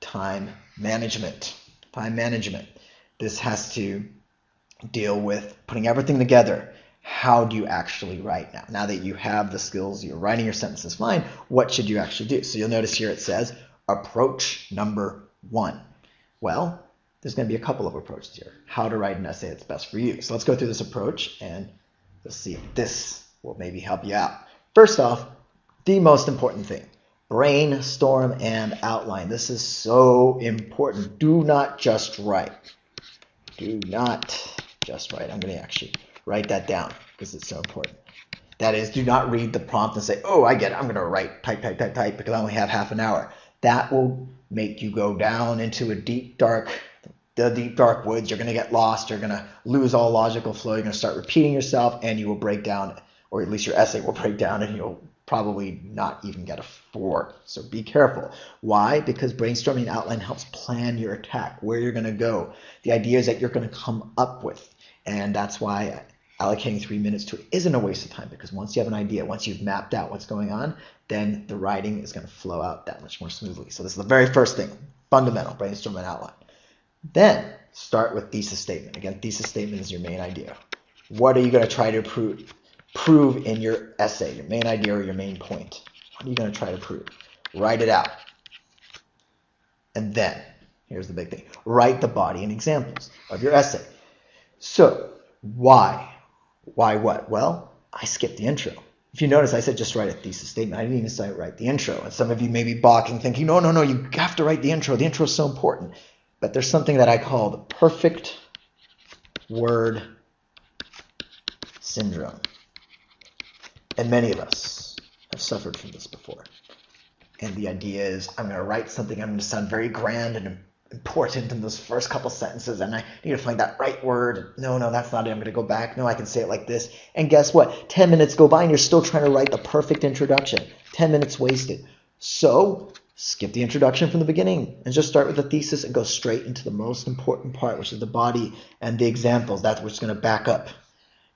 time management. Time management. This has to deal with putting everything together. How do you actually write now? Now that you have the skills, you're writing your sentences fine, what should you actually do? So you'll notice here it says approach number 1. Well, there's going to be a couple of approaches here. How to write an essay that's best for you. So let's go through this approach and let's see if this will maybe help you out. First off, the most important thing, brainstorm and outline. This is so important. Do not just write. Do not just write. I'm going to actually write that down because it's so important. That is, do not read the prompt and say, oh, I get it. I'm going to write, type, because I only have half an hour. That will make you go down into the deep, dark woods. You're going to get lost. You're going to lose all logical flow. You're going to start repeating yourself, and you will break down, or at least your essay will break down, and you'll probably not even get a 4. So be careful. Why? Because brainstorming and outline helps plan your attack, where you're going to go. The idea is that you're going to come up with, and that's why allocating 3 minutes to it isn't a waste of time, because once you have an idea, once you've mapped out what's going on, then the writing is going to flow out that much more smoothly. So this is the very first thing, fundamental, brainstorm and outline. Then start with thesis statement. Again, thesis statement is your main idea. What are you going to try to prove in your essay, your main idea or your main point? What are you going to try to prove? Write it out. And then, here's the big thing, write the body and examples of your essay. So, why? Why what? Well, I skipped the intro. If you notice, I said just write a thesis statement. I didn't even say write the intro. And some of you may be balking, thinking, no, you have to write the intro. The intro is so important. But there's something that I call the perfect word syndrome. And many of us have suffered from this before. And the idea is, I'm going to write something, I'm going to sound very grand and important in those first couple sentences, and I need to find that right word. No, that's not it. I'm going to go back. No, I can say it like this. And guess what? 10 minutes go by and you're still trying to write the perfect introduction. 10 minutes wasted. So skip the introduction from the beginning and just start with the thesis and go straight into the most important part, which is the body and the examples. That's what's going to back up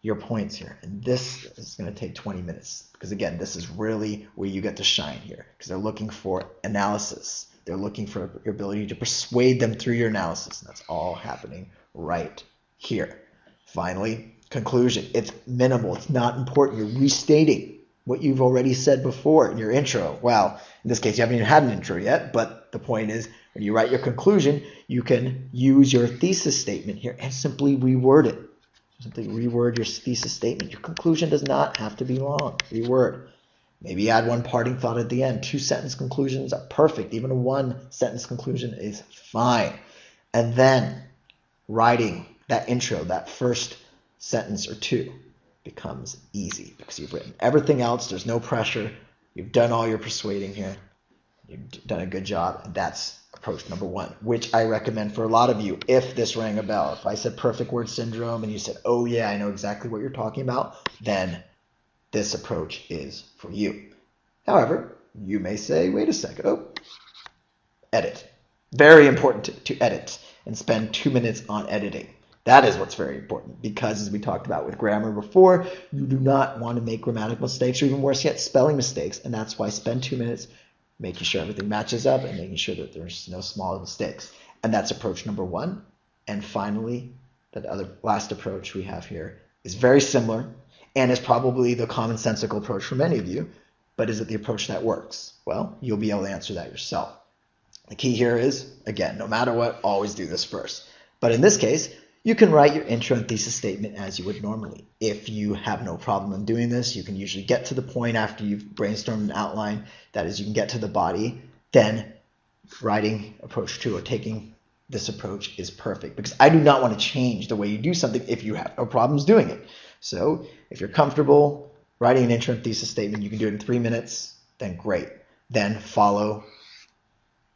your points here. And this is going to take 20 minutes because, again, this is really where you get to shine here because they're looking for analysis. They're looking for your ability to persuade them through your analysis. And that's all happening right here. Finally, conclusion. It's minimal. It's not important. You're restating what you've already said before in your intro. Well, in this case, you haven't even had an intro yet, but the point is when you write your conclusion, you can use your thesis statement here and simply reword it. Simply reword your thesis statement. Your conclusion does not have to be long. Reword. Maybe add one parting thought at the end. 2-sentence conclusions are perfect. Even a 1-sentence conclusion is fine. And then writing that intro, that first sentence or two, becomes easy because you've written everything else. There's no pressure. You've done all your persuading here. You've done a good job. And that's approach number 1, which I recommend for a lot of you. If this rang a bell, if I said perfect word syndrome and you said, oh yeah, I know exactly what you're talking about, then this approach is for you. However, you may say, wait a second, edit. Very important to edit and spend 2 minutes on editing. That is what's very important because, as we talked about with grammar before, you do not want to make grammatical mistakes or even worse yet, spelling mistakes. And that's why spend 2 minutes making sure everything matches up and making sure that there's no small mistakes. And that's approach number 1. And finally, the last approach we have here is very similar and is probably the commonsensical approach for many of you. But is it the approach that works? Well, you'll be able to answer that yourself. The key here is, again, no matter what, always do this first. But in this case, you can write your intro and thesis statement as you would normally. If you have no problem in doing this, you can usually get to the point after you've brainstormed an outline. That is, you can get to the body. Then writing approach 2 or taking this approach is perfect because I do not want to change the way you do something if you have no problems doing it. So if you're comfortable writing an intro and thesis statement, you can do it in 3 minutes, then great. Then follow,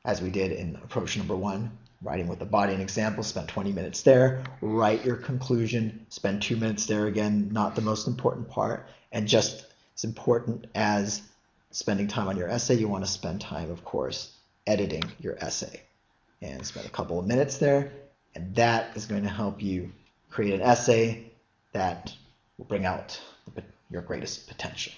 as we did in approach number 1, writing with the body and example, spend 20 minutes there. Write your conclusion, spend 2 minutes there again, not the most important part. And just as important as spending time on your essay, you want to spend time, of course, editing your essay. And spend a couple of minutes there, and that is going to help you create an essay that will bring out your greatest potential.